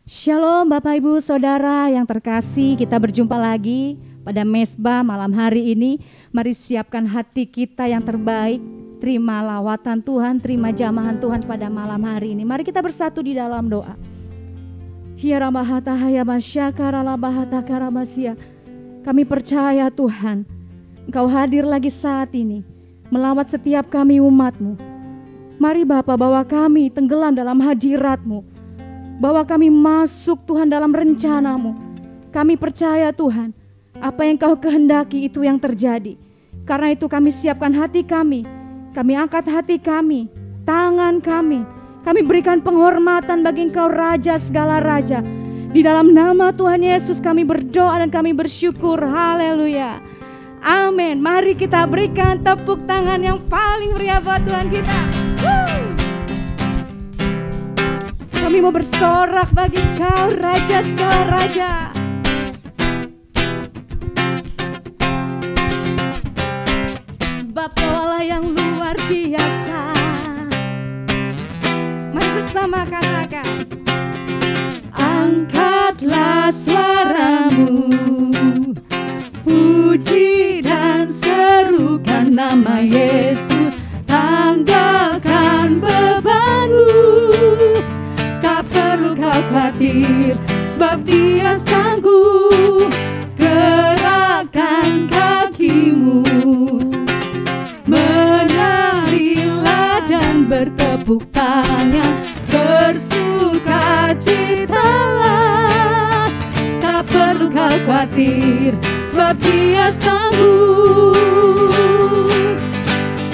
Shalom Bapak Ibu Saudara yang terkasih, kita berjumpa lagi pada Mesbah malam hari ini. Mari siapkan hati kita yang terbaik, terima lawatan Tuhan, terima jamahan Tuhan pada malam hari ini. Mari kita bersatu di dalam doa. Kami percaya Tuhan, Engkau hadir lagi saat ini, melawat setiap kami umat-Mu. Mari Bapa, bawa kami tenggelam dalam hadirat-Mu. Bahwa kami masuk Tuhan dalam rencana-Mu. Kami percaya Tuhan, apa yang Kau kehendaki itu yang terjadi. Karena itu kami siapkan hati kami angkat hati kami, tangan kami. Kami berikan penghormatan bagi Engkau Raja segala Raja. Di dalam nama Tuhan Yesus kami berdoa dan kami bersyukur. Haleluya. Amin. Mari kita berikan tepuk tangan yang paling meriah buat Tuhan kita. Kami mau bersorak bagi Kau Raja segala Raja. Sebab Kau Allah yang luar biasa. Mari bersama katakan. Angkatlah suaramu, puji dan serukan nama Yesus. Tanggalkan bebanmu, tak perlu kau khawatir, sebab Dia sanggup. Gerakkan kakimu, menarilah dan bertepuk tangan, bersukacitalah. Tak perlu kau khawatir, sebab Dia sanggup.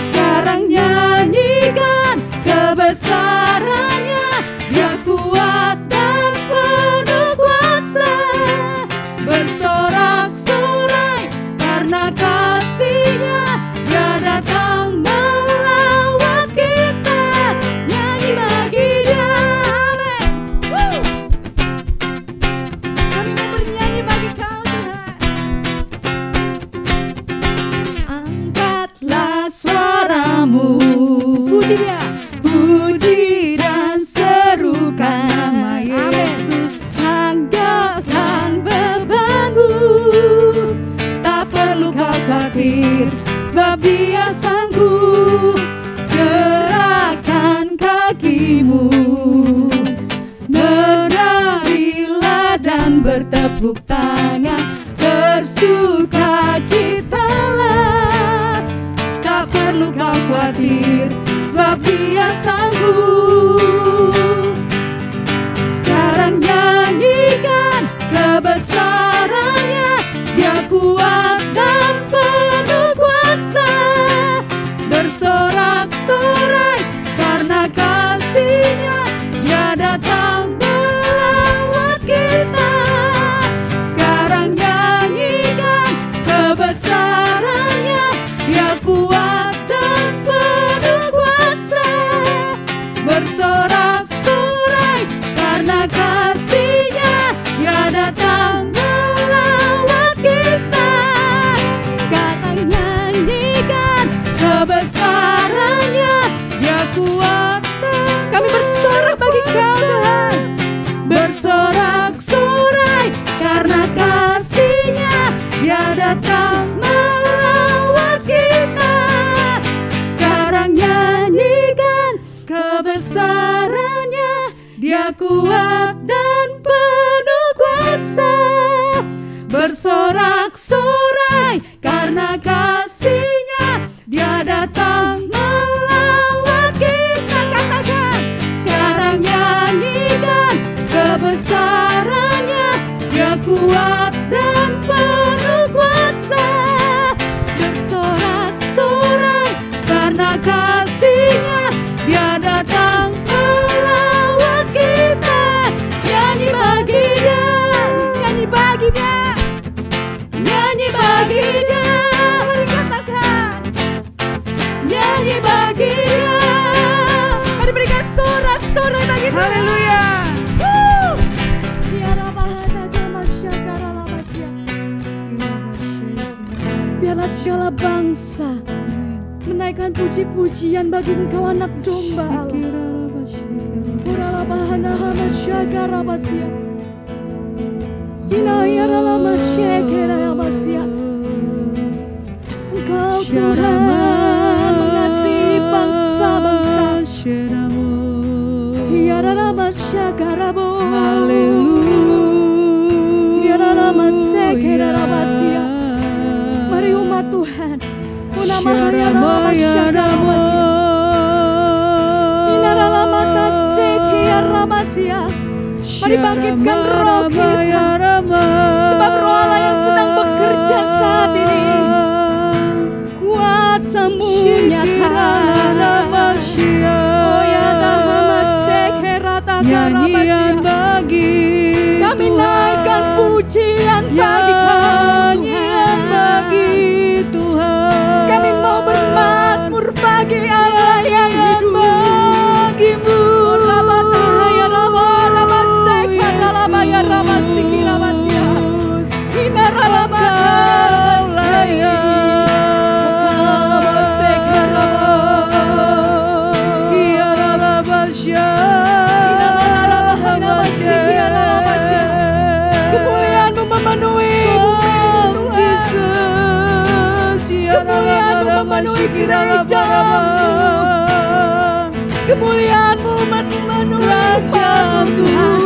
Sekarang nyanyikan kebesarannya, Dia kuat dan penuh kuasa. Bersorak-sorai karena kasih-Nya, Dia datang melawat kita. Nyanyi bagi Dia, amin. Kami mau bernyanyi bagi Kau Tuhan. Angkatlah suaramu, puji Dia, puji dan serukan nama Yesus. Tanggalkan bebanmu, tak perlu kau khawatir, sebab Dia sanggup. Gerakkan kakimu, menarilah dan bertepuk tangan, bersukacitalah. Tak perlu kau khawatir, sebab Dia sanggup. Sekarang nyanyikan kebesarannya, Dia kuat dan penuh kuasa. Bersorak-sorai karena kasih-Nya, Dia datang melawat kita. Sekarang nyanyikan kebesarannya, Dia kuat dan penuh kuasa. Bersorak-sorai karena kasih-Nya, Dia datang melawat kita. Sekarang nyanyikan kebesarannya, Dia kuat. Kami bersorak bagi Kau Tuhan. Bersorak-sorai karena kasih-Nya, Dia datang melawat kita. Sekarang nyanyikan kebesarannya, Dia kuat dan penuh kuasa. Bersorak-sorai karena kasih-Nya, Dia datang melawat kita. Katakan, sekarang nyanyikan kebesarannya, Dia kuat dan penuh kuasa. Bersorak-sorai karena kasih-Nya, Dia datang melawat kita. Nyanyi bagi Dia, nyanyi bagi Dia, nyanyi bagi Dia. Mari katakan, nyanyi bagi Dia. Mari berikan sorak-sorai bagi Tuhan. Haleluya. Biarlah segala bangsa menaikkan puji-pujian bagi Engkau, Anak Domba Allah. Shakarabasia. Inayara lama Shakarabasia. Engkau Tuhan mengasihi bangsa-bangsa. Yara lama Shakarabo. Haleluya. Yara lama Shakarabasia. Mari umat Tuhan. Unama Yara lama Shakarabasia. Inara lama Shakarabasia. Mari bangkitkan roh kita, sebab roh Allah yang sedang bekerja saat ini. Kuasa-Mu nyata. Oh ya Dahama Sekerata Karabasia. Kami naikkan pujian bagi Nyanyian bagi Tuhan. Kami mau bermazmur bagi Allah yang hidup. Bagimu. Kemuliaan-Mu memenuhi bumi ini Tuhan. Kemuliaan-Mu memenuhi gereja-Mu. Kemuliaan-Mu memenuhi umat-Mu Tuhan.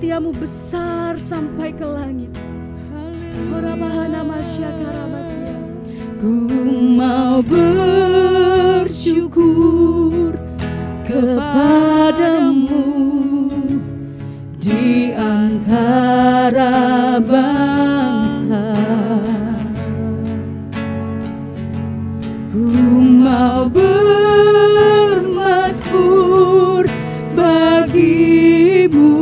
setiamu besar sampai ke langit. Ku mau bersyukur kepadamu di antara bangsa. Ku mau bermazmur bagimu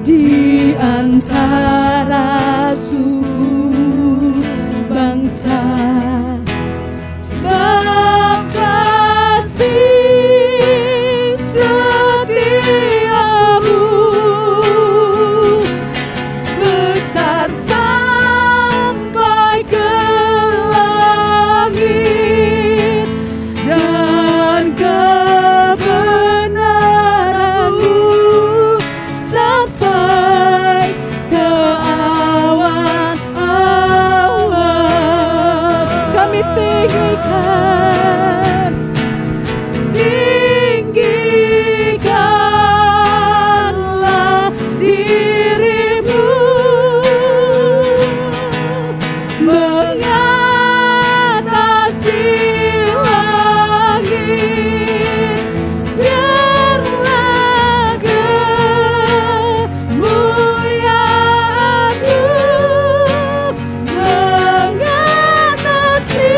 di antara suku bangsa. Sebab kasih setiamu besar sampai ke langit, dan kebenaranmu sampai ke awan-awan. Kami tinggikanlah dirimu, mengatasi langit. Biarlah kemuliaan-Mu mengatasi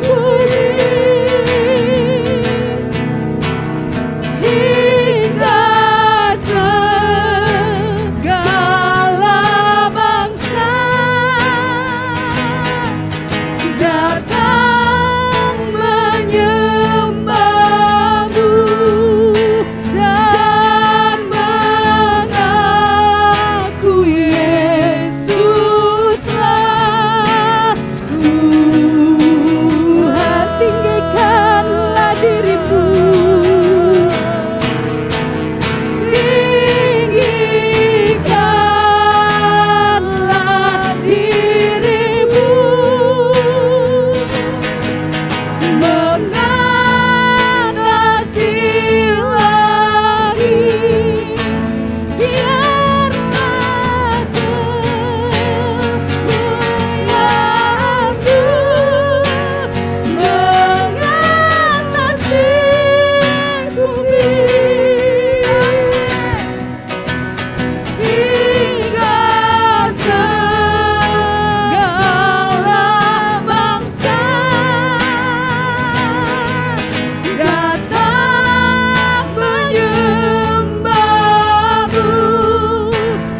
bumi, hingga segala bangsa datang menyembah-Mu dan mengaku Yesuslah Tuhan. Tinggikanlah dirimu, tinggikanlah dirimu, mengatasi langit. Biarlah kemuliaan-Mu mengatasi bumi, hingga segala bangsa datang menyembah-Mu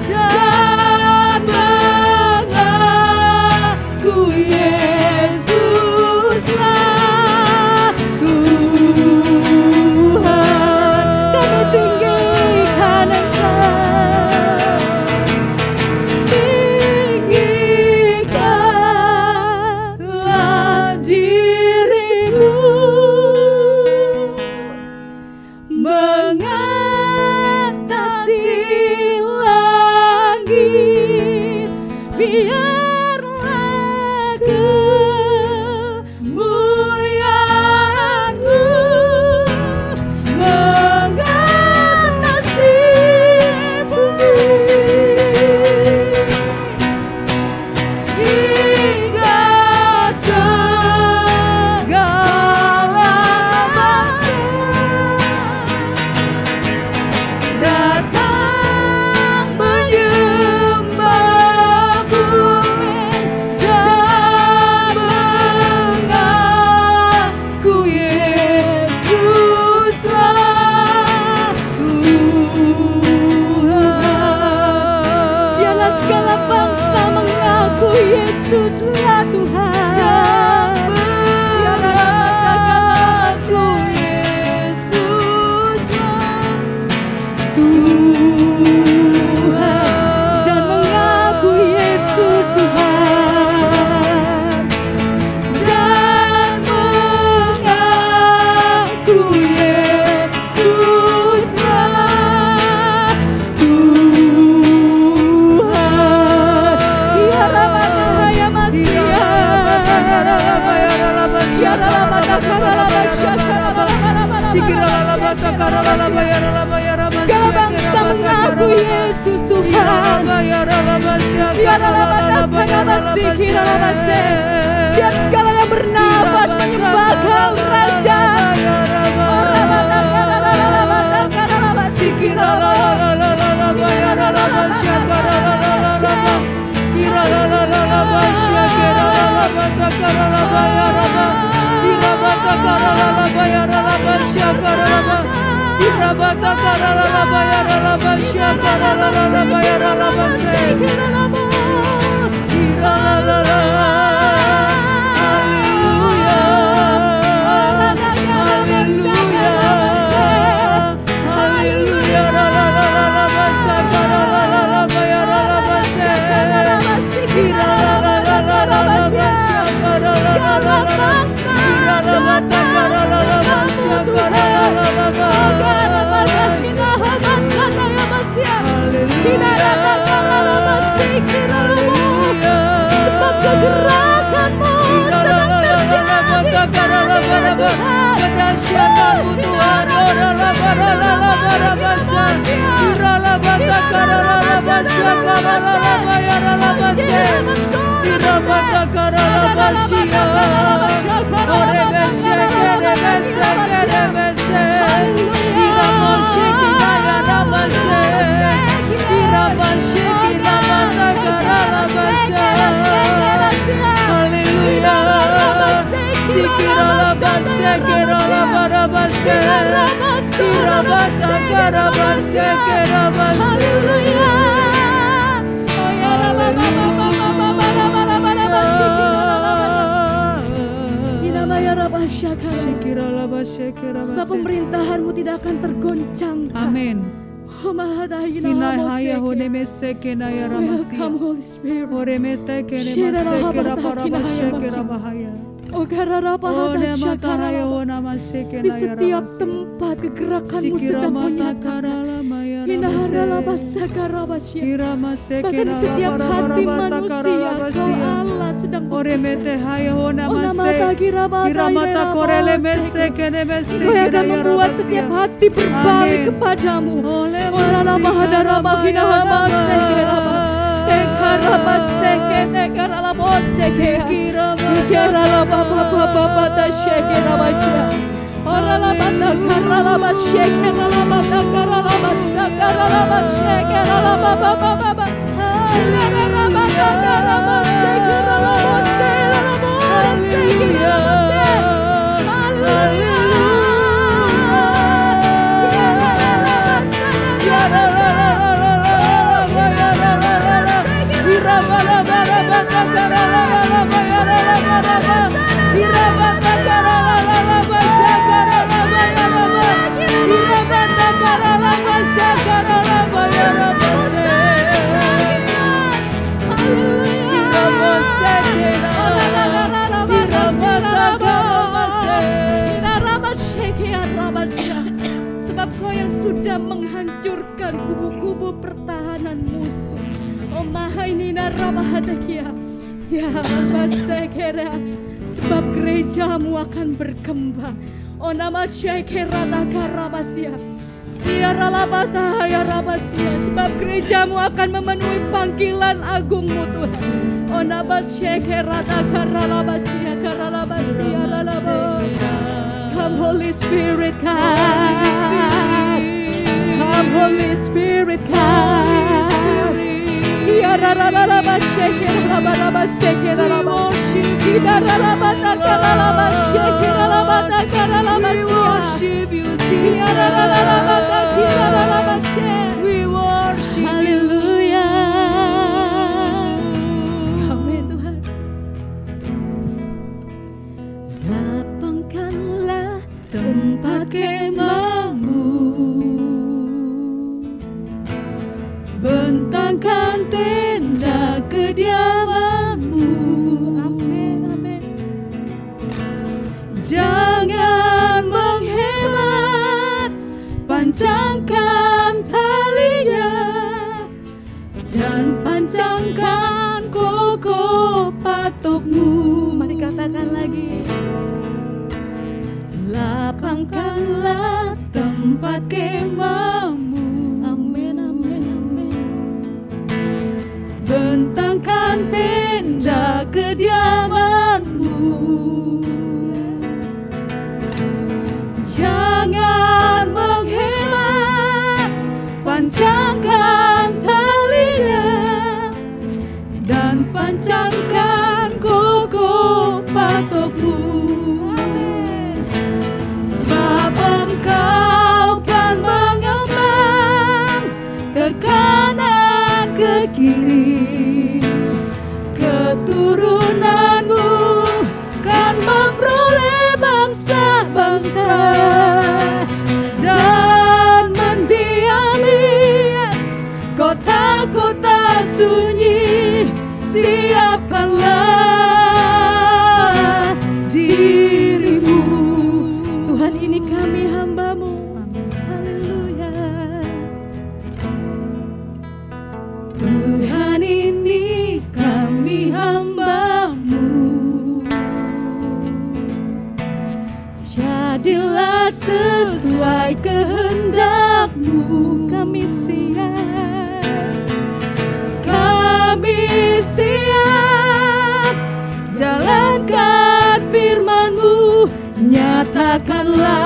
dan mengaku Yesuslah Tuhan. Kami tinggikan Engkau, tinggikanlah dirimu, mengatasi langit. Biarlah kemuliaan-Mu mengatasi bumi, hingga segala bangsa datang menyembah-Mu dan mengaku Yesuslah Tuhan. Biarlah segala bangsa mengaku Yesuslah Tuhan. Biarlah Yesuslah Tuhan dan mengaku Yesus Tuhan, dan mengaku Yesuslah Tuhan. Ya Rabbana ya Masya, ya Rabbana segala bangsa mengaku Aku Yesus Tuhan. Biar segala yang bernafas menyembah Kau Raja. Sebab kegerakan-Mu sedang terjadi. Kedahsyatanmu Tuhan, Sebab pemerintahan-Mu tidak akan tergoncangkan. Amin. Welcome Holy Spirit. Di setiap tempat kegerakan-Mu sedang Kau nyatakan. Bahkan di setiap hati manusia Kau Allah sedang bekerja. Kau akan membuat setiap hati berbalik kepadamu. Sebab Kau yang sudah menghancurkan kubu-kubu pertahanan musuh. Oh Mahainina Ramahatakia. Ya Masekera. Sebab gereja-Mu akan berkembang. Oh nama Syekerata Karabasia. Siaralabata ya Rabasia. Sebab gereja-Mu akan memenuhi panggilan agung-Mu Tuhan. Oh nama Syekerata Karalabasia Karalabasia Lalabo. Come Holy Spirit, come. Come Holy Spirit, come. Ya Raralaba Shekeralaba Raba Shekeralaba. Ya Raralaba Karalaba Shekeralaba Karalaba. We worship you, Ya Raralaba Karalaba Shekeralaba. we worship you. Haleluya. Amin Tuhan. Lapangkanlah tempat kemah-Mu, Bentangkan tenda kediaman-Mu. Amin, amin. Jangan menghemat, pancangkan talinya dan pancangkan kokoh patok-Mu. Mari katakan lagi. Lapangkanlah tempat kemah-Mu, Amin, amin, amin. kanan ke kiri. Keturunanmu kan memperoleh bangsa-bangsa dan mendiami kota-kota sunyi. Siapkanlah dirimu. Tuhan, ini kami hamba-Mu. Haleluya. Tuhan, ini kami hamba-Mu. Jadilah sesuai kehendak-Mu. Kami siap. Kami siap jalankan firman-Mu. Nyatakanlah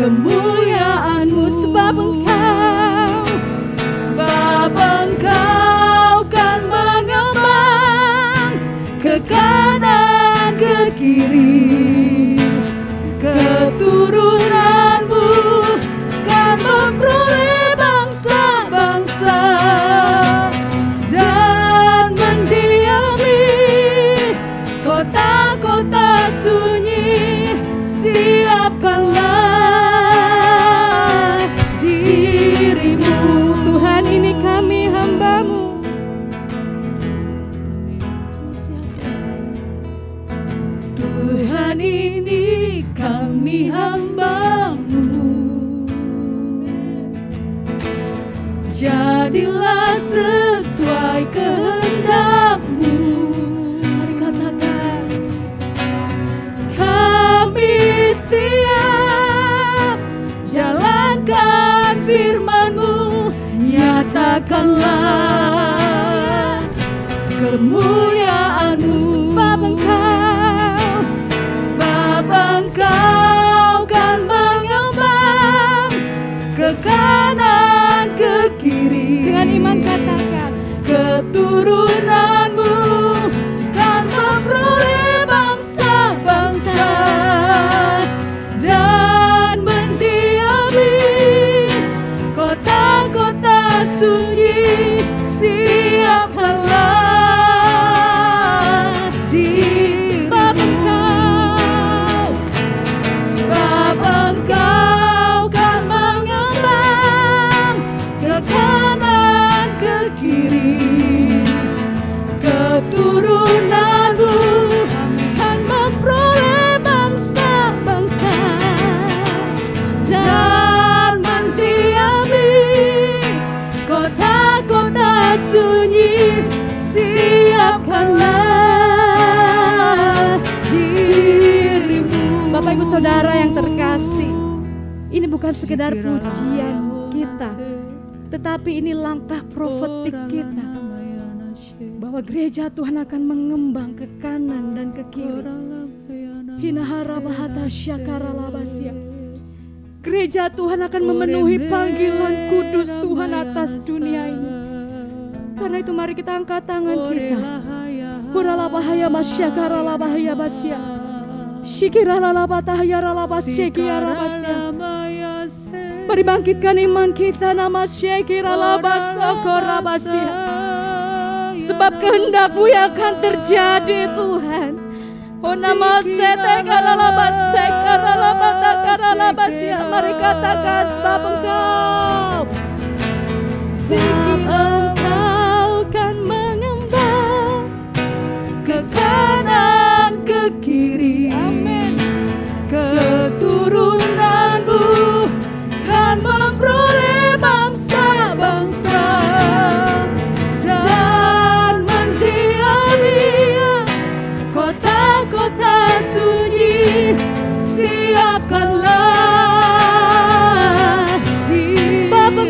kemuliaan-Mu, sebab Engkau kan mengembang ke kanan ke kiri. Keturunanmu kan memperoleh bangsa-bangsa dan mendiami kota-kota sunyi. Siapkanlah dirimu. Tuhan, ini kami hamba-Mu. Kami siap. Tuhan, ini kami hamba-Mu. Jadilah sesuai kehendak-Mu. Mari katakan, Kami siap jalankan firman-Mu. Nyatakanlah kemuliaan-Mu, sebab Engkau kan mengembang ke kanan ke kiri. dengan iman katakan, Keturunanmu kan memperoleh bangsa-bangsa dan mendiami kota-kota sunyi. Siapkanlah dirimu, sebab Engkau kan mengembang ke kanan ke kiri. Keturunanmu kan memperoleh bangsa-bangsa dan mendiami kota-kota sunyi. Siapkanlah dirimu. Bapak Ibu Saudara yang terkasih, ini bukan sekedar pujian kita, tetapi ini langkah profetik kita bahwa gereja Tuhan akan mengembang ke kanan dan ke kiri. Hinahara bahata syakara labasia. Gereja Tuhan akan memenuhi panggilan kudus Tuhan atas dunia ini. Karena itu mari kita angkat tangan kita. Hurala bahaya masyakara labahaya basia. Shikira labatahaya labasya kiara basia. Mari bangkitkan iman kita, nama Shikira labasokora basia. Sebab kehendak-Mu yang akan terjadi Tuhan. Oh nama setekara labasekara labatakara labasia. Mari katakan sebab Engkau kan mengembang Ke kanan ke kiri. Amin. Keturunanmu kan memperoleh bangsa-bangsa dan mendiami kota-kota sunyi. Siapkanlah dirimu.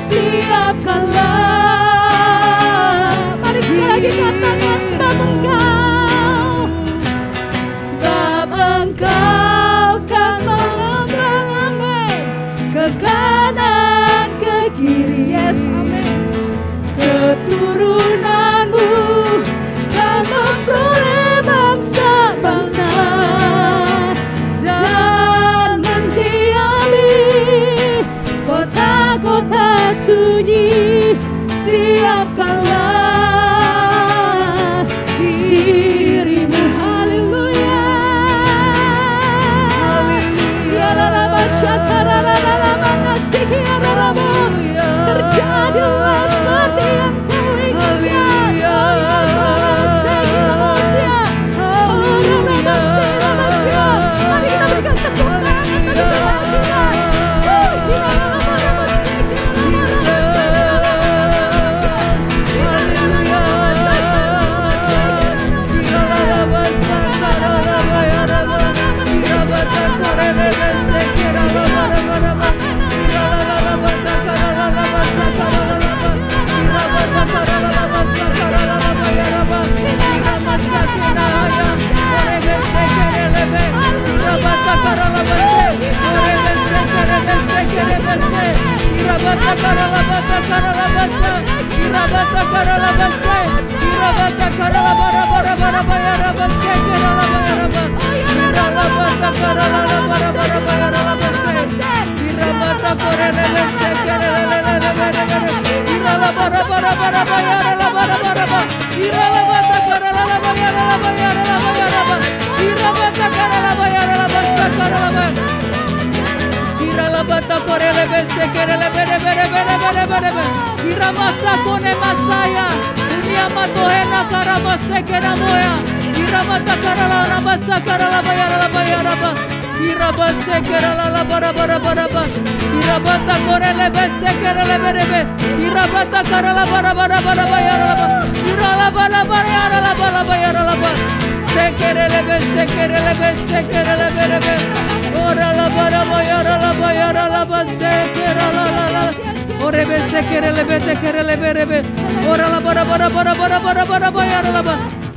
siapkanlah. Mari sekali lagi katakan, sebab Engkau kan mengambil ke kanan ke kiri. yes, amin. Keturunanmu kan memperoleh bangsa-bangsa. Jangan mendiami kota-kota sunyi. Siapkanlah dirimu. Haleluya. Terjadilah seperti yang kau inginkan. Mari kita berikan tepuk tangan bagi Tuhan kita.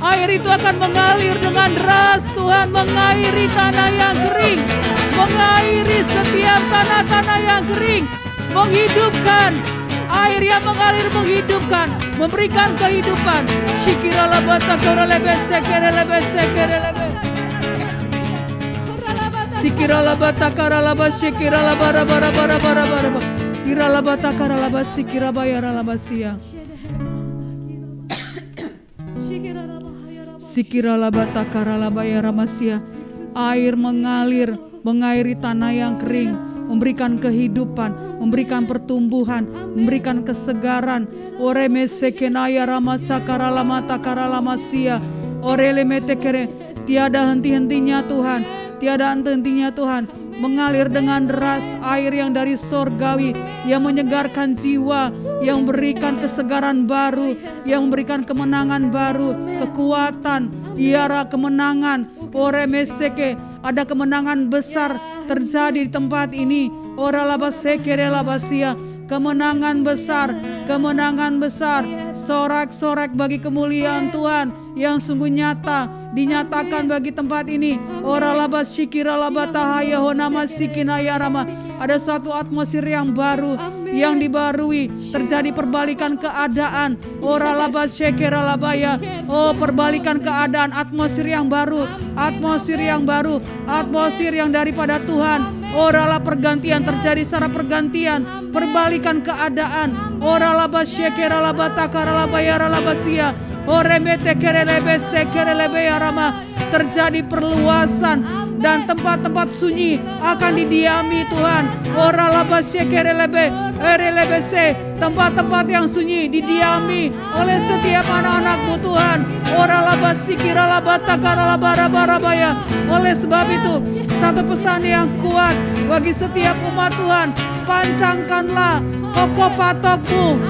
Air itu akan mengalir dengan deras, Tuhan, mengairi tanah yang kering, mengairi setiap tanah-tanah yang kering, menghidupkan. Air yang mengalir menghidupkan, memberikan kehidupan. Air mengalir, mengairi tanah yang kering, memberikan kehidupan, memberikan pertumbuhan, memberikan kesegaran. Tiada henti-hentinya Tuhan, tiada henti-hentinya Tuhan. Mengalir dengan deras, air yang dari sorgawi, yang menyegarkan jiwa, yang memberikan kesegaran baru, yang memberikan kemenangan baru, kekuatan, iara kemenangan. Ada kemenangan besar terjadi di tempat ini. Kemenangan besar, kemenangan besar, sorak-sorak bagi kemuliaan Tuhan yang sungguh nyata dinyatakan bagi tempat ini. Ada suatu atmosfer yang baru, yang dibarui, terjadi perbalikan keadaan. Oh, perbalikan keadaan, atmosfer yang baru, atmosfer yang baru, atmosfer yang daripada Tuhan. Pergantian terjadi secara pergantian, perbalikan keadaan. Terjadi perluasan dan tempat-tempat sunyi akan didiami Tuhan. Tempat-tempat yang sunyi didiami oleh setiap anak-anak-Mu Tuhan. Oleh sebab itu, satu pesan yang kuat bagi setiap umat Tuhan, pancangkanlah kokoh patokmu.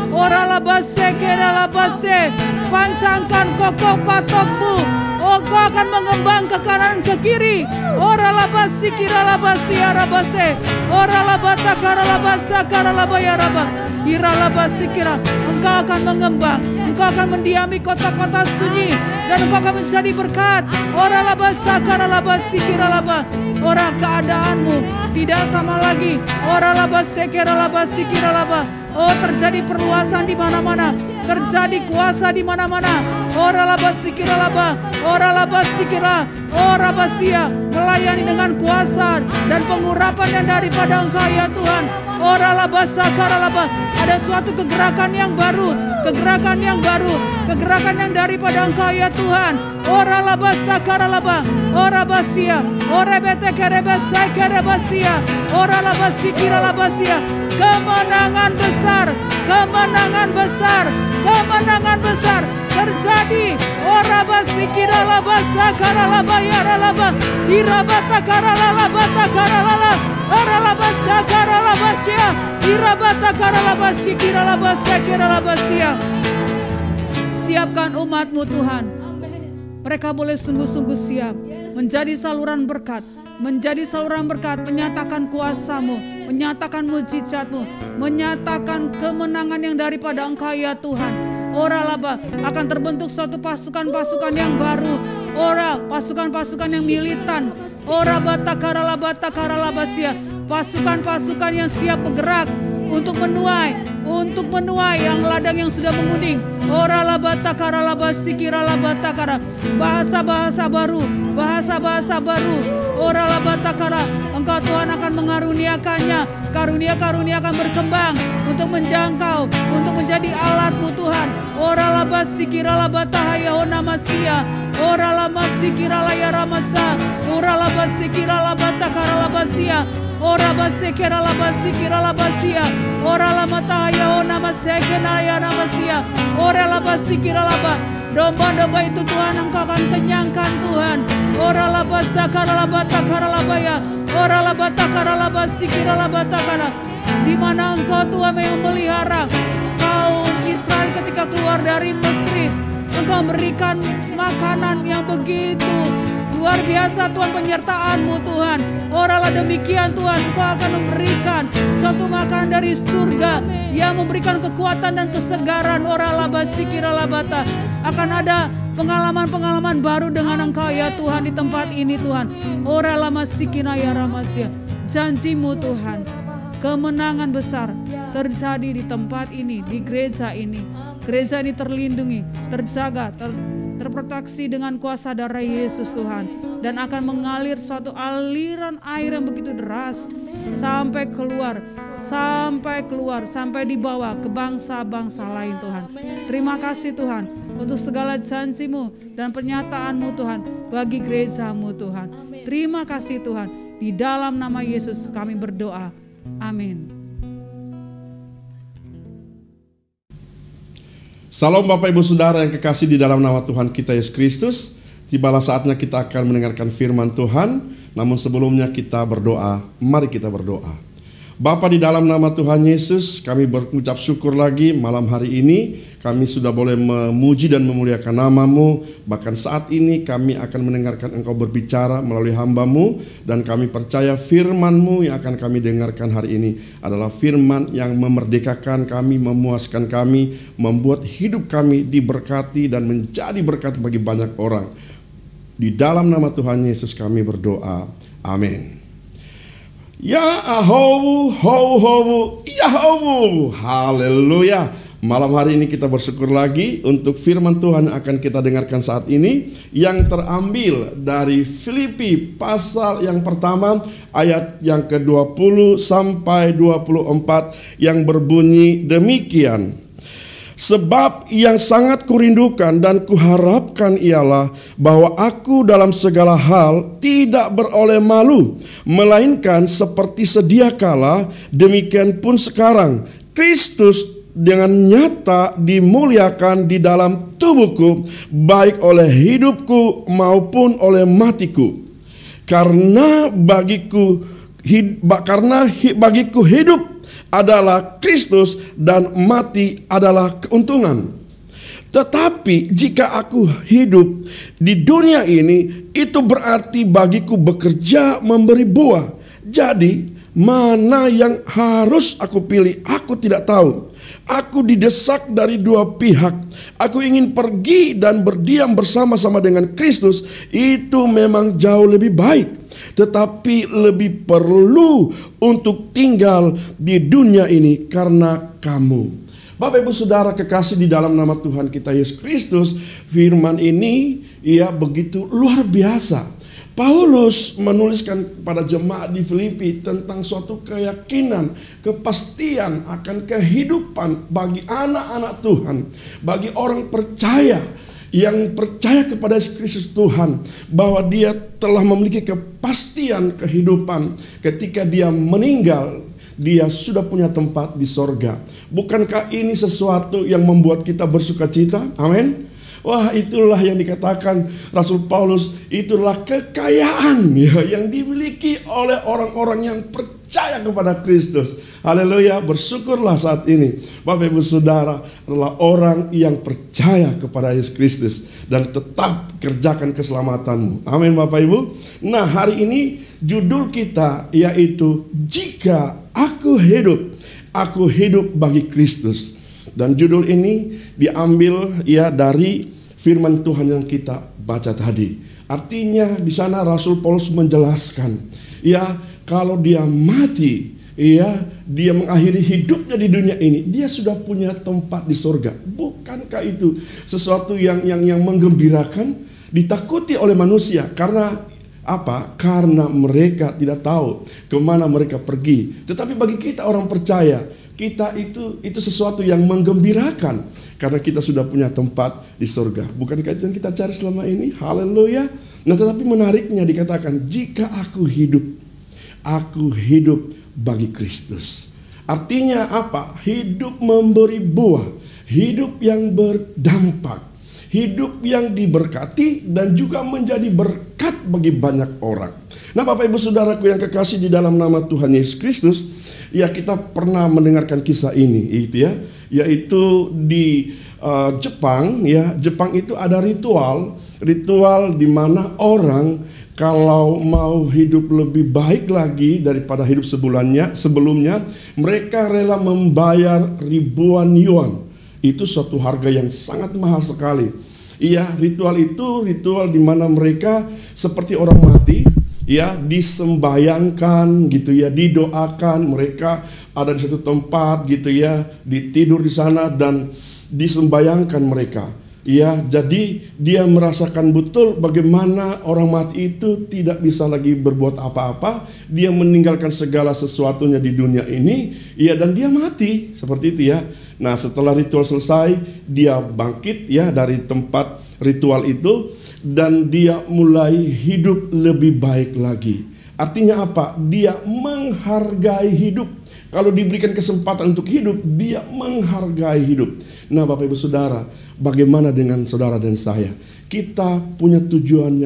Pancangkan kokoh patokmu. Oh, Engkau akan mengembang ke kanan ke kiri. Ora labasi kira labasi arabase. Ora labata kara labasa kara labaya raba. Ira labasi kira. Engkau akan mengembang. Engkau akan mendiami kota-kota sunyi dan Engkau akan menjadi berkat. Ora labasa kara labasi kira laba. Ora keadaanmu tidak sama lagi. Ora labase kira labasi kira laba. Oh, terjadi perluasan di mana-mana. Terjadi kuasa di mana-mana. Ora labasi kira laba. Ora labasi kira. Ora basia. Melayani dengan kuasa dan pengurapan yang daripada Engkau ya Tuhan. Ora labasa kara laba. Ada suatu kegerakan yang baru. Kegerakan yang baru. Kegerakan yang daripada Engkau ya Tuhan. Ora labasa kara laba. Ora basia. Ora bete kere basa kere basia. Ora labasi kira labasia. Kemenangan besar. Kemenangan besar. Kemenangan besar terjadi. Ora basi kira labasa kara laba ya laba. Irabata kara labata kara lala. Ora labasa kara labasia. Irabata kara labasi kira labasa kira labasia. Siapkan umat-Mu Tuhan. Mereka boleh sungguh-sungguh siap menjadi saluran berkat. Menjadi saluran berkat, menyatakan kuasa-Mu, menyatakan mujizat-Mu, menyatakan kemenangan yang daripada Engkau ya Tuhan. Ora laba, akan terbentuk suatu pasukan-pasukan yang baru. Ora, pasukan-pasukan yang militan. Ora batakara labasia, pasukan-pasukan yang siap bergerak untuk menuai yang ladang yang sudah menguning. Ora labatakara labasikira labatakara, bahasa-bahasa baru, bahasa-bahasa baru. Ora labatakara, Engkau Tuhan akan mengaruniakannya. Karunia-karunia akan berkembang untuk menjangkau, untuk menjadi alat-Mu Tuhan. Ora labasikira labatahaya onamasia. Ora lamasikira layaramasa. Ora labasikira labatakara labasia. Ora basekera labasikira labasia. Ora lamatahaya onamasekena namasia. Ora labasikira laba. Domba-domba itu Tuhan Engkau akan kenyangkan Tuhan. Ora labasakara labatakara labaya. Ora labatakara labasikira labatakara. Di mana Engkau Tuhan yang melihara kaum Israel ketika keluar dari Mesir. Engkau berikan makanan yang begitu luar biasa Tuhan, penyertaan-Mu Tuhan. Oralah demikian Tuhan, Engkau akan memberikan suatu makanan dari surga yang memberikan kekuatan dan kesegaran. Oralah basikira labata. Akan ada pengalaman-pengalaman baru dengan Engkau ya Tuhan di tempat ini Tuhan. Oralah masikina ya ramasya. Janji-Mu Tuhan, kemenangan besar terjadi di tempat ini, di gereja ini. Gereja ini terlindungi, terjaga, terproteksi dengan kuasa darah Yesus Tuhan. Dan akan mengalir suatu aliran air yang begitu deras sampai keluar, sampai dibawa ke bangsa-bangsa lain Tuhan. Terima kasih Tuhan untuk segala janji-Mu dan pernyataan-Mu Tuhan bagi gereja-Mu Tuhan. Terima kasih Tuhan. Di dalam nama Yesus kami berdoa. Amin. Salam Bapak Ibu Saudara yang kekasih di dalam nama Tuhan kita Yesus Kristus. Tibalah saatnya kita akan mendengarkan firman Tuhan. Namun sebelumnya kita berdoa. Mari kita berdoa. Bapa, di dalam nama Tuhan Yesus, kami berucap syukur lagi malam hari ini. Kami sudah boleh memuji dan memuliakan nama-Mu. Bahkan saat ini kami akan mendengarkan Engkau berbicara melalui hamba-Mu. Dan kami percaya firman-Mu yang akan kami dengarkan hari ini adalah firman yang memerdekakan kami, memuaskan kami, membuat hidup kami diberkati dan menjadi berkat bagi banyak orang. Di dalam nama Tuhan Yesus kami berdoa. Amin. Ya ahowu, howu, yahowu, haleluya. Malam hari ini kita bersyukur lagi untuk firman Tuhan yang akan kita dengarkan saat ini, yang terambil dari Filipi pasal yang pertama ayat yang ke-20 sampai 24 yang berbunyi demikian. Sebab yang sangat kurindukan dan kuharapkan ialah bahwa aku dalam segala hal tidak beroleh malu, melainkan seperti sedia kala, demikian pun sekarang Kristus dengan nyata dimuliakan di dalam tubuhku, baik oleh hidupku maupun oleh matiku. Karena bagiku hidup adalah Kristus dan mati adalah keuntungan. Tetapi jika aku hidup di dunia ini, itu berarti bagiku bekerja memberi buah. Jadi mana yang harus aku pilih, aku tidak tahu. Aku didesak dari dua pihak. Aku ingin pergi dan berdiam bersama-sama dengan Kristus. Itu memang jauh lebih baik. Tetapi lebih perlu untuk tinggal di dunia ini karena kamu. Bapak Ibu Saudara kekasih di dalam nama Tuhan kita Yesus Kristus, firman ini begitu luar biasa. Paulus menuliskan pada jemaat di Filipi tentang suatu keyakinan, kepastian akan kehidupan bagi anak-anak Tuhan, bagi orang percaya yang percaya kepada Yesus Kristus Tuhan, bahwa dia telah memiliki kepastian kehidupan ketika dia meninggal. Dia sudah punya tempat di sorga. Bukankah ini sesuatu yang membuat kita bersuka cita? Amin. Wah, itulah yang dikatakan Rasul Paulus, itulah kekayaan yang dimiliki oleh orang-orang yang percaya kepada Kristus. Haleluya, bersyukurlah saat ini Bapak Ibu Saudara adalah orang yang percaya kepada Yesus Kristus dan tetap kerjakan keselamatanmu. Amin Bapak Ibu. Nah, hari ini judul kita yaitu jika aku hidup bagi Kristus. Dan judul ini diambil dari firman Tuhan yang kita baca tadi. Artinya di sana Rasul Paulus menjelaskan, kalau dia mati, dia mengakhiri hidupnya di dunia ini, dia sudah punya tempat di sorga. Bukankah itu sesuatu yang menggembirakan, ditakuti oleh manusia? Karena apa? Karena mereka tidak tahu kemana mereka pergi. Tetapi bagi kita orang percaya, kita itu sesuatu yang menggembirakan karena kita sudah punya tempat di surga. Bukankah itu yang kita cari selama ini? Haleluya. Nah, tetapi menariknya dikatakan jika aku hidup bagi Kristus. Artinya apa? Hidup memberi buah, hidup yang berdampak, hidup yang diberkati dan juga menjadi berkat bagi banyak orang. Nah, Bapak Ibu Saudaraku yang kekasih di dalam nama Tuhan Yesus Kristus, kita pernah mendengarkan kisah ini, yaitu di Jepang. Jepang itu ada ritual di mana orang kalau mau hidup lebih baik lagi daripada hidup sebelumnya, mereka rela membayar ribuan yuan. Itu suatu harga yang sangat mahal sekali. Ritual itu ritual di mana mereka seperti orang mati, disembayangkan didoakan, mereka ada di satu tempat ditidur di sana dan disembayangkan mereka. Jadi dia merasakan betul bagaimana orang mati itu tidak bisa lagi berbuat apa-apa. Dia meninggalkan segala sesuatunya di dunia ini, dan dia mati seperti itu Nah, setelah ritual selesai, dia bangkit dari tempat ritual itu dan dia mulai hidup lebih baik lagi. Artinya apa? Dia menghargai hidup. Kalau diberikan kesempatan untuk hidup, dia menghargai hidup. Nah, Bapak Ibu Saudara, bagaimana dengan saudara dan saya? Kita punya tujuan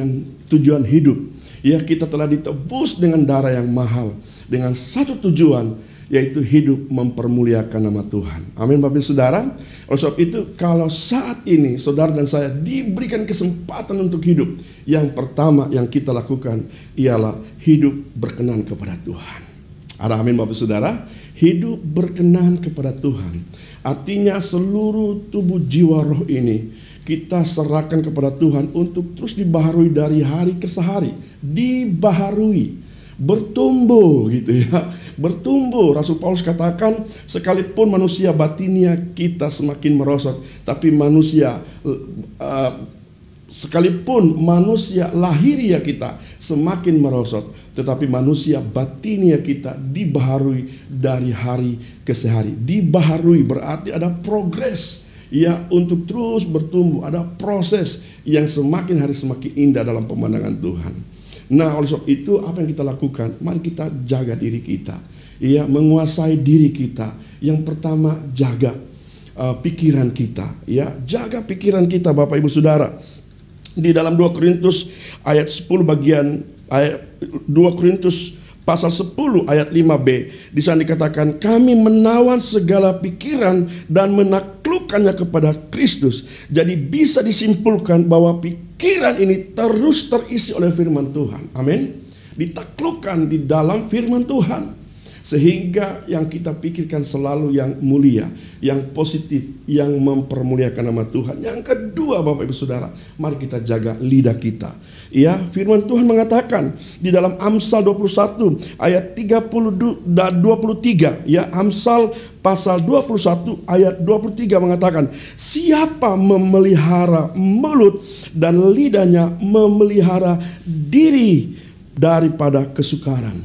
hidup. Kita telah ditebus dengan darah yang mahal, dengan satu tujuan, yaitu hidup mempermuliakan nama Tuhan. Amin Bapak Ibu Saudara. Oleh sebab itu, kalau saat ini saudara dan saya diberikan kesempatan untuk hidup, yang pertama yang kita lakukan ialah hidup berkenan kepada Tuhan. Ada amin Bapak Ibu Saudara. Hidup berkenan kepada Tuhan artinya seluruh tubuh jiwa roh ini kita serahkan kepada Tuhan untuk terus dibaharui dari hari ke hari. Dibaharui, bertumbuh bertumbuh. Rasul Paulus katakan, sekalipun manusia batinia kita semakin merosot, tapi sekalipun manusia lahiria kita semakin merosot, tetapi manusia batinia kita dibaharui dari hari ke hari. Dibaharui berarti ada progres untuk terus bertumbuh, ada proses yang semakin hari semakin indah dalam pemandangan Tuhan. Nah, oleh sebab itu apa yang kita lakukan? Mari kita jaga diri kita, menguasai diri kita. Yang pertama, jaga pikiran kita, jaga pikiran kita Bapak Ibu Saudara. Di dalam 2 Korintus ayat 10 2 Korintus pasal 10 ayat 5b, di sana dikatakan, kami menawan segala pikiran dan menaklukkan menaklukkannya kepada Kristus. Jadi bisa disimpulkan bahwa pikiran ini terus terisi oleh firman Tuhan. Amin. Ditaklukkan di dalam firman Tuhan. Sehingga yang kita pikirkan selalu yang mulia, yang positif, yang mempermuliakan nama Tuhan. Yang kedua, Bapak Ibu Saudara, mari kita jaga lidah kita. Ya, firman Tuhan mengatakan di dalam Amsal 21 ayat 30 dan 23, ya, Amsal pasal 21 ayat 23 mengatakan, siapa memelihara mulut dan lidahnya memelihara diri daripada kesukaran.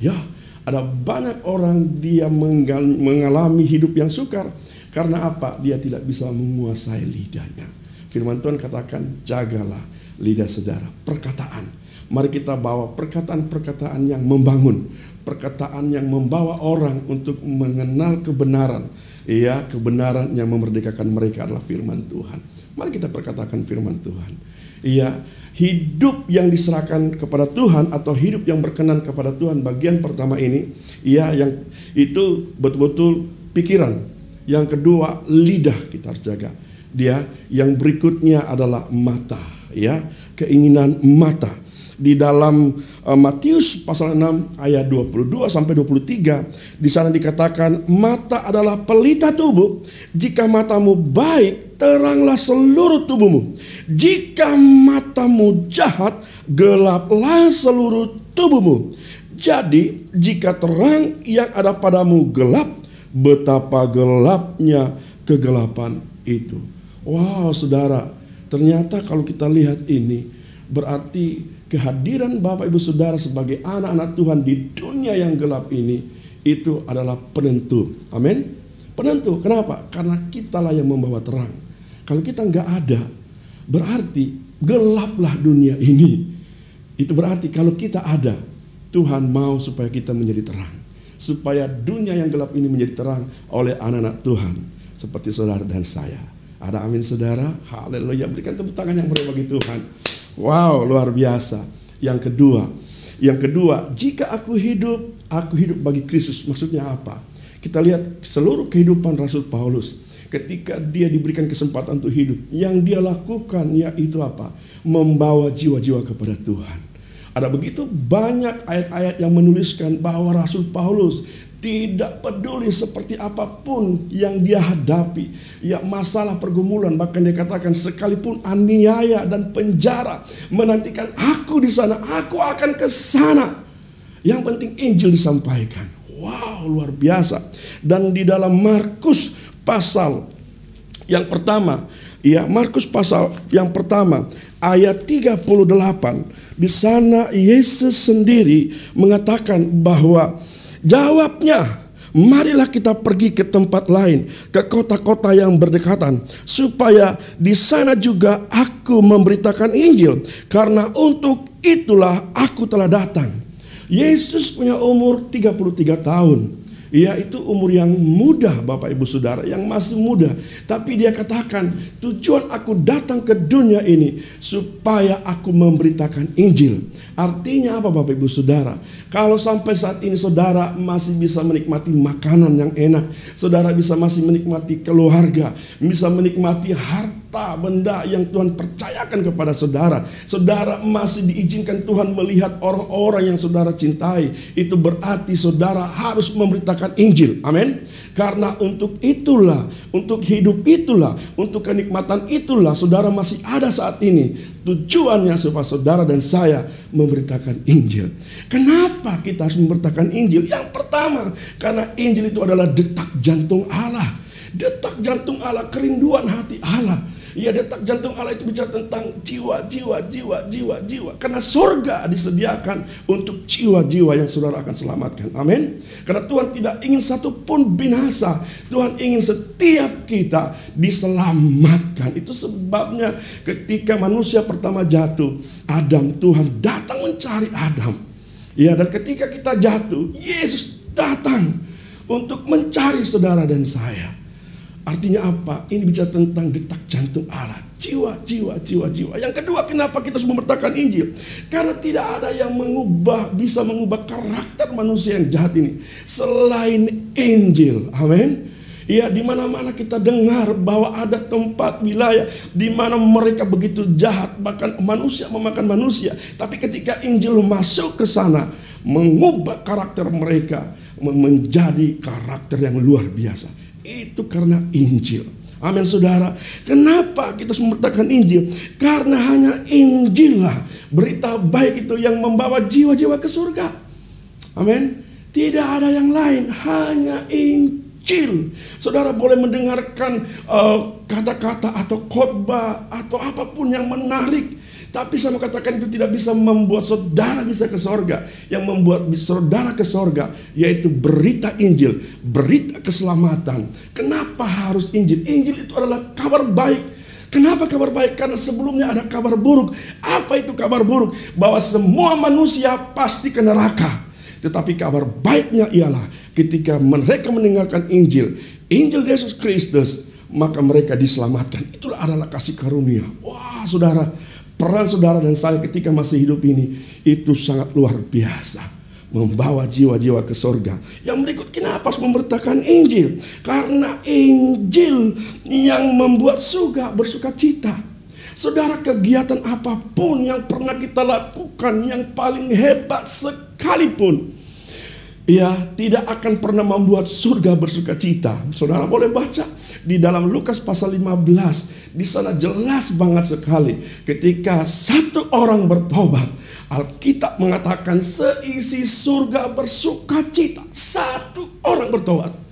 Ya, ada banyak orang dia mengalami hidup yang sukar. Karena apa? Dia tidak bisa menguasai lidahnya. Firman Tuhan katakan, jagalah lidah saudara. Perkataan. Mari kita bawa perkataan-perkataan yang membangun. Perkataan yang membawa orang untuk mengenal kebenaran. Ya, kebenaran yang memerdekakan mereka adalah firman Tuhan. Mari kita perkatakan firman Tuhan. Iya, hidup yang diserahkan kepada Tuhan atau hidup yang berkenan kepada Tuhan, bagian pertama ini, iya, yang itu betul-betul pikiran. Yang kedua, lidah kita harus jaga. Dia yang berikutnya adalah mata, ya, keinginan mata. Di dalam Matius pasal 6 ayat 22 sampai 23, di sana dikatakan, mata adalah pelita tubuh. Jika matamu baik, teranglah seluruh tubuhmu. Jika matamu jahat, gelaplah seluruh tubuhmu. Jadi, jika terang yang ada padamu gelap, betapa gelapnya kegelapan itu. Wow, saudara, ternyata kalau kita lihat ini, berarti kehadiran Bapak Ibu Saudara sebagai anak-anak Tuhan di dunia yang gelap ini, itu adalah penentu. Amin. Penentu. Kenapa? Karena kitalah yang membawa terang. Kalau kita nggak ada, berarti gelaplah dunia ini. Itu berarti kalau kita ada, Tuhan mau supaya kita menjadi terang. Supaya dunia yang gelap ini menjadi terang oleh anak-anak Tuhan. Seperti saudara dan saya. Ada amin saudara? Haleluya. Berikan tepuk tangan yang meriah bagi Tuhan. Wow, luar biasa. Yang kedua, jika aku hidup bagi Kristus. Maksudnya apa? Kita lihat seluruh kehidupan Rasul Paulus. Ketika dia diberikan kesempatan untuk hidup, yang dia lakukan yaitu apa? Membawa jiwa-jiwa kepada Tuhan. Ada begitu banyak ayat-ayat yang menuliskan bahwa Rasul Paulus tidak peduli seperti apapun yang dia hadapi. Ya, masalah pergumulan, bahkan dia katakan sekalipun aniaya dan penjara menantikan aku di sana, aku akan ke sana. Yang penting Injil disampaikan. Wow, luar biasa. Dan di dalam Markus pasal yang pertama, ya, Markus pasal yang pertama ayat 38, di sana Yesus sendiri mengatakan bahwa jawabnya, marilah kita pergi ke tempat lain, ke kota-kota yang berdekatan, supaya di sana juga aku memberitakan Injil, karena untuk itulah aku telah datang. Yesus punya umur 33 tahun. Ya, itu umur yang muda, Bapak Ibu Saudara, yang masih muda. Tapi dia katakan, tujuan aku datang ke dunia ini supaya aku memberitakan Injil. Artinya apa, Bapak Ibu Saudara? Kalau sampai saat ini saudara masih bisa menikmati makanan yang enak, saudara bisa masih menikmati keluarga, bisa menikmati harta benda yang Tuhan percayakan kepada saudara, saudara masih diizinkan Tuhan melihat orang-orang yang saudara cintai, itu berarti saudara harus memberitakan Injil. Amin. Karena untuk itulah, untuk hidup itulah, untuk kenikmatan itulah saudara masih ada saat ini. Tujuannya supaya saudara dan saya memberitakan Injil. Kenapa kita harus memberitakan Injil? Yang pertama, karena Injil itu adalah detak jantung Allah. Detak jantung Allah, kerinduan hati Allah. Ya, detak jantung Allah itu bicara tentang jiwa. Karena surga disediakan untuk jiwa-jiwa yang saudara akan selamatkan. Amin. Karena Tuhan tidak ingin satu pun binasa. Tuhan ingin setiap kita diselamatkan. Itu sebabnya ketika manusia pertama jatuh, Adam, Tuhan datang mencari Adam. Ya, dan ketika kita jatuh, Yesus datang untuk mencari saudara dan saya. Artinya apa? Ini bicara tentang detak jantung Allah. Jiwa. Yang kedua, kenapa kita harus memberitakan Injil? Karena tidak ada yang bisa mengubah karakter manusia yang jahat ini selain Injil. Amin. Ya, di mana-mana kita dengar bahwa ada tempat wilayah di mana mereka begitu jahat, bahkan manusia memakan manusia. Tapi ketika Injil masuk ke sana, mengubah karakter mereka menjadi karakter yang luar biasa. Itu karena Injil. Amin, saudara. Kenapa kita harus memberitakan Injil? Karena hanya Injil lah, berita baik itu yang membawa jiwa-jiwa ke surga. Amin. Tidak ada yang lain, hanya Injil. Saudara boleh mendengarkan kata-kata atau khotbah atau apapun yang menarik, tapi saya mau katakan itu tidak bisa membuat saudara bisa ke sorga. Yang membuat saudara ke sorga yaitu berita Injil, berita keselamatan. Kenapa harus Injil? Injil itu adalah kabar baik. Kenapa kabar baik? Karena sebelumnya ada kabar buruk. Apa itu kabar buruk? Bahwa semua manusia pasti ke neraka. Tetapi kabar baiknya ialah ketika mereka mendengarkan Injil, Injil Yesus Kristus, maka mereka diselamatkan. Itulah adalah kasih karunia. Wah, saudara, peran saudara dan saya ketika masih hidup ini itu sangat luar biasa, membawa jiwa-jiwa ke sorga. Yang berikut, kenapa harus memberitakan Injil? Karena Injil yang membuat surga bersuka cita. Saudara, kegiatan apapun yang pernah kita lakukan, yang paling hebat sekalipun, ya tidak akan pernah membuat surga bersuka cita. Saudara boleh baca di dalam Lukas pasal 15. Di sana jelas banget sekali. Ketika satu orang bertobat, Alkitab mengatakan seisi surga bersuka cita. Satu orang bertobat.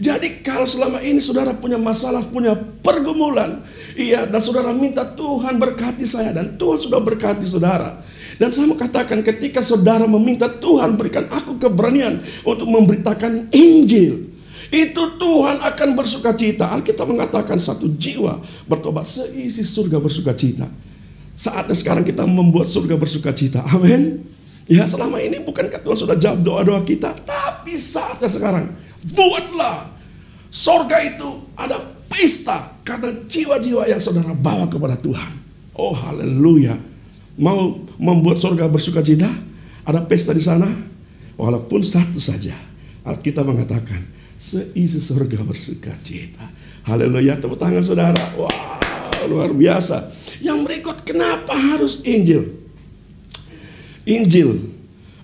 Jadi kalau selama ini saudara punya masalah, punya pergumulan, iya, dan saudara minta Tuhan berkati saya, dan Tuhan sudah berkati saudara. Dan saya mau katakan, ketika saudara meminta Tuhan berikan aku keberanian untuk memberitakan Injil, itu Tuhan akan bersuka cita. Alkitab mengatakan satu jiwa bertobat seisi surga bersuka cita. Saatnya sekarang kita membuat surga bersuka cita. Amin. Ya, selama ini bukankah Tuhan sudah jawab doa-doa kita? Tapi saatnya sekarang, buatlah surga itu ada pesta karena jiwa-jiwa yang saudara bawa kepada Tuhan. Oh, haleluya. Mau membuat surga bersuka cita? Ada pesta di sana? Walaupun satu saja. Alkitab mengatakan seisi surga bersuka cita. Haleluya, tepuk tangan saudara. Wow, luar biasa. Yang berikut, kenapa harus Injil? Injil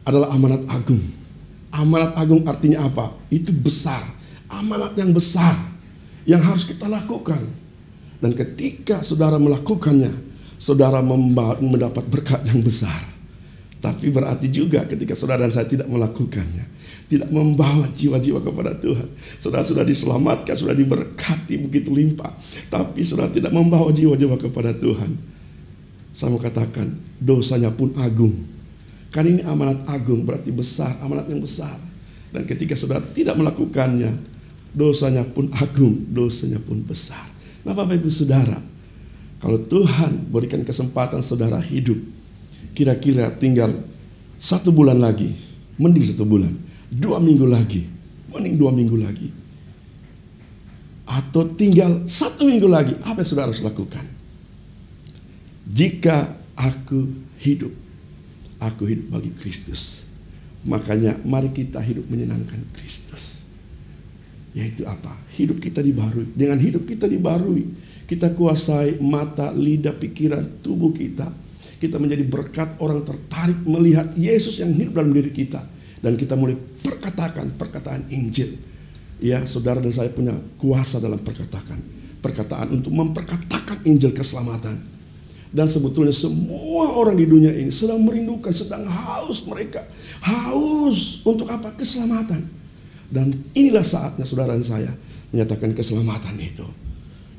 adalah amanat agung. Amanat agung artinya apa? Itu besar. Amanat yang besar yang harus kita lakukan. Dan ketika saudara melakukannya, saudara mendapat berkat yang besar. Tapi berarti juga ketika saudara dan saya tidak melakukannya, tidak membawa jiwa-jiwa kepada Tuhan. Saudara sudah diselamatkan, sudah diberkati begitu limpah, tapi saudara tidak membawa jiwa-jiwa kepada Tuhan. Saya mau katakan, dosanya pun agung. Karena ini amanat agung, berarti besar, amanat yang besar. Dan ketika saudara tidak melakukannya, dosanya pun agung, dosanya pun besar. Nah, Bapak Ibu Saudara, kalau Tuhan berikan kesempatan saudara hidup, kira-kira tinggal 1 bulan lagi, mending 1 bulan, 2 minggu lagi, mending 2 minggu lagi, atau tinggal 1 minggu lagi, apa yang saudara harus lakukan? Jika aku hidup bagi Kristus. Makanya mari kita hidup menyenangkan Kristus. Yaitu apa? Hidup kita dibaharui. Dengan hidup kita dibaharui, kita kuasai mata, lidah, pikiran, tubuh kita. Kita menjadi berkat, orang tertarik melihat Yesus yang hidup dalam diri kita. Dan kita mulai perkataan Injil. Ya, saudara dan saya punya kuasa dalam perkataan untuk memperkatakan Injil keselamatan. Dan sebetulnya semua orang di dunia ini sedang merindukan, sedang haus mereka. Haus untuk apa? Keselamatan. Dan inilah saatnya saudara dan saya menyatakan keselamatan itu.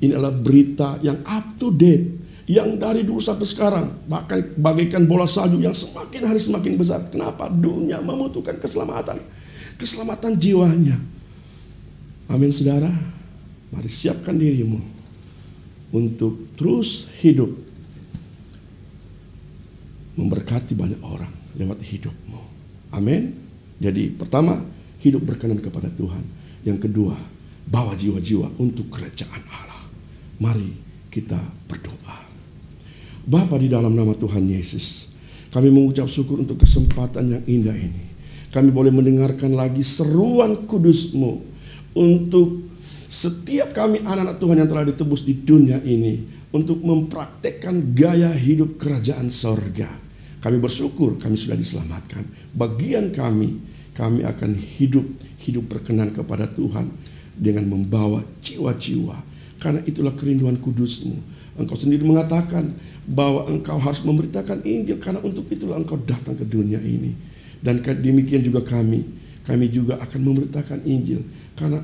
Ini adalah berita yang up to date, yang dari dulu sampai sekarang, bahkan bagaikan bola salju yang semakin hari semakin besar. Kenapa? Dunia membutuhkan keselamatan. Keselamatan jiwanya. Amin saudara. Mari siapkan dirimu untuk terus hidup memberkati banyak orang lewat hidupmu. Amin. Jadi pertama, hidup berkenan kepada Tuhan. Yang kedua, bawa jiwa-jiwa untuk kerajaan Allah. Mari kita berdoa. Bapa, di dalam nama Tuhan Yesus, kami mengucap syukur untuk kesempatan yang indah ini. Kami boleh mendengarkan lagi seruan kudus-Mu untuk setiap kami anak-anak Tuhan yang telah ditebus di dunia ini untuk mempraktekkan gaya hidup kerajaan sorga. Kami bersyukur kami sudah diselamatkan. Bagian kami akan hidup berkenan kepada Tuhan dengan membawa jiwa-jiwa. Karena itulah kerinduan kudus-Mu. Engkau sendiri mengatakan bahwa Engkau harus memberitakan Injil, karena untuk itulah Engkau datang ke dunia ini. Dan demikian juga kami juga akan memberitakan Injil, karena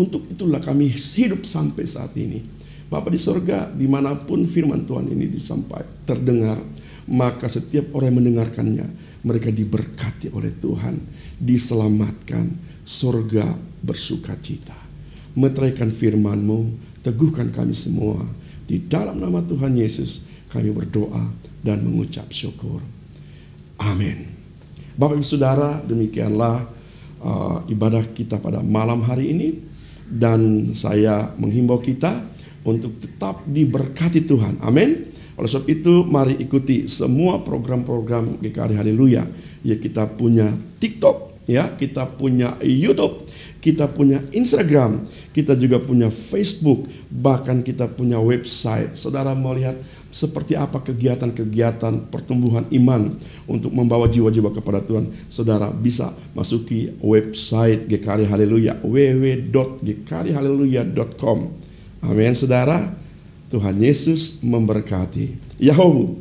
untuk itulah kami hidup sampai saat ini. Bapa di sorga, dimanapun firman Tuhan ini terdengar, maka setiap orang yang mendengarkannya, mereka diberkati oleh Tuhan, diselamatkan, sorga bersuka cita. Meteraikan firman-Mu, teguhkan kami semua. Di dalam nama Tuhan Yesus kami berdoa dan mengucap syukur. Amin. Bapak Ibu Saudara, demikianlah ibadah kita pada malam hari ini. Dan saya menghimbau kita untuk tetap diberkati Tuhan. Amin. Oleh sebab itu mari ikuti semua program-program GKRI Haleluya. Ya, kita punya TikTok, ya, kita punya YouTube, kita punya Instagram, kita juga punya Facebook, bahkan kita punya website. Saudara mau lihat seperti apa kegiatan-kegiatan pertumbuhan iman untuk membawa jiwa-jiwa kepada Tuhan, saudara bisa masuki website GKRI Haleluya, www.gkrihaleluya.com. Amin, saudara. Tuhan Yesus memberkati. Yahoo.